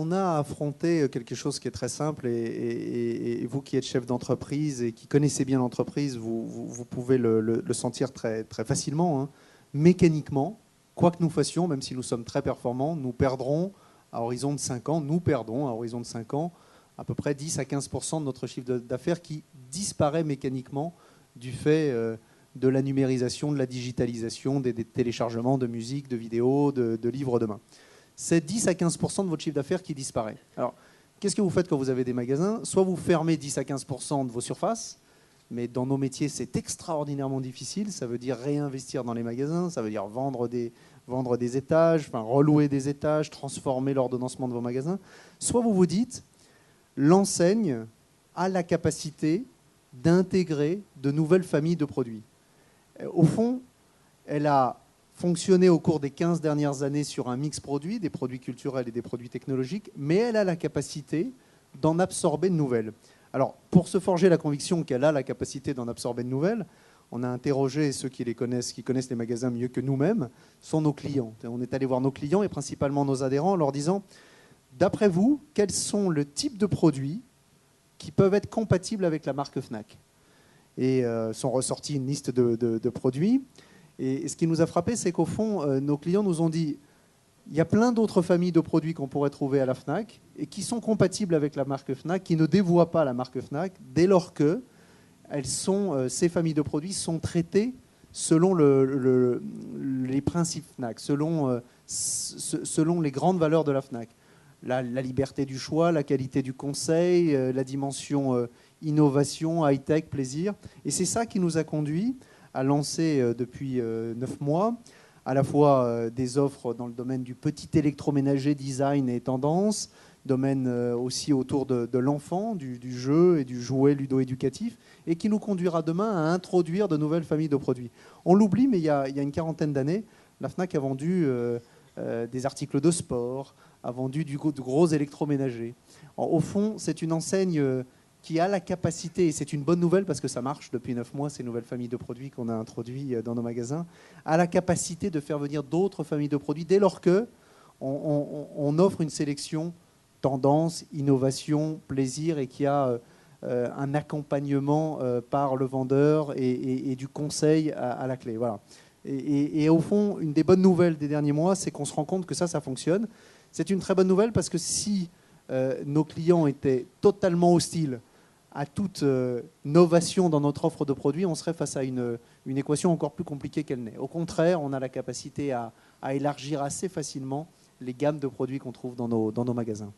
On a affronté quelque chose qui est très simple et vous qui êtes chef d'entreprise et qui connaissez bien l'entreprise, vous pouvez le sentir très, très facilement, hein. Mécaniquement, quoi que nous fassions, même si nous sommes très performants, nous perdrons à horizon de 5 ans, nous perdons à horizon de 5 ans à peu près 10 à 15% de notre chiffre d'affaires qui disparaît mécaniquement du fait de la numérisation, de la digitalisation, des téléchargements de musique, de vidéos, de livres demain. C'est 10 à 15% de votre chiffre d'affaires qui disparaît. Alors, qu'est-ce que vous faites quand vous avez des magasins? Soit vous fermez 10 à 15% de vos surfaces, mais dans nos métiers, c'est extraordinairement difficile. Ça veut dire réinvestir dans les magasins, ça veut dire vendre des étages, enfin, relouer des étages, transformer l'ordonnancement de vos magasins. Soit vous vous dites, l'enseigne a la capacité d'intégrer de nouvelles familles de produits. Au fond, elle a fonctionné au cours des 15 dernières années sur un mix produit, des produits culturels et des produits technologiques, mais elle a la capacité d'en absorber de nouvelles. Alors, pour se forger la conviction qu'elle a la capacité d'en absorber de nouvelles, on a interrogé ceux qui connaissent les magasins mieux que nous-mêmes, sont nos clients. On est allé voir nos clients et principalement nos adhérents en leur disant, d'après vous, quels sont le type de produits qui peuvent être compatibles avec la marque Fnac? Et sont ressortis une liste de produits. Et ce qui nous a frappé, c'est qu'au fond, nos clients nous ont dit il y a plein d'autres familles de produits qu'on pourrait trouver à la Fnac et qui sont compatibles avec la marque Fnac, qui ne dévoient pas la marque Fnac, dès lors que ces familles de produits sont traitées selon les principes Fnac, selon les grandes valeurs de la Fnac. La liberté du choix, la qualité du conseil, la dimension innovation, high-tech, plaisir. Et c'est ça qui nous a conduit à lancer depuis 9 mois à la fois des offres dans le domaine du petit électroménager, design et tendance, domaine aussi autour de l'enfant, du jeu et du jouet ludo-éducatif, et qui nous conduira demain à introduire de nouvelles familles de produits. On l'oublie, mais il y a une quarantaine d'années, la Fnac a vendu des articles de sport, a vendu de gros électroménagers. Au fond, c'est une enseigne qui a la capacité, et c'est une bonne nouvelle parce que ça marche depuis 9 mois, ces nouvelles familles de produits qu'on a introduits dans nos magasins, a la capacité de faire venir d'autres familles de produits dès lors que on offre une sélection tendance, innovation, plaisir et qui a un accompagnement par le vendeur et du conseil à la clé. Voilà. Et au fond, une des bonnes nouvelles des derniers mois, c'est qu'on se rend compte que ça fonctionne. C'est une très bonne nouvelle parce que si nos clients étaient totalement hostiles à toute novation dans notre offre de produits, on serait face à une équation encore plus compliquée qu'elle n'est. Au contraire, on a la capacité à élargir assez facilement les gammes de produits qu'on trouve dans nos magasins.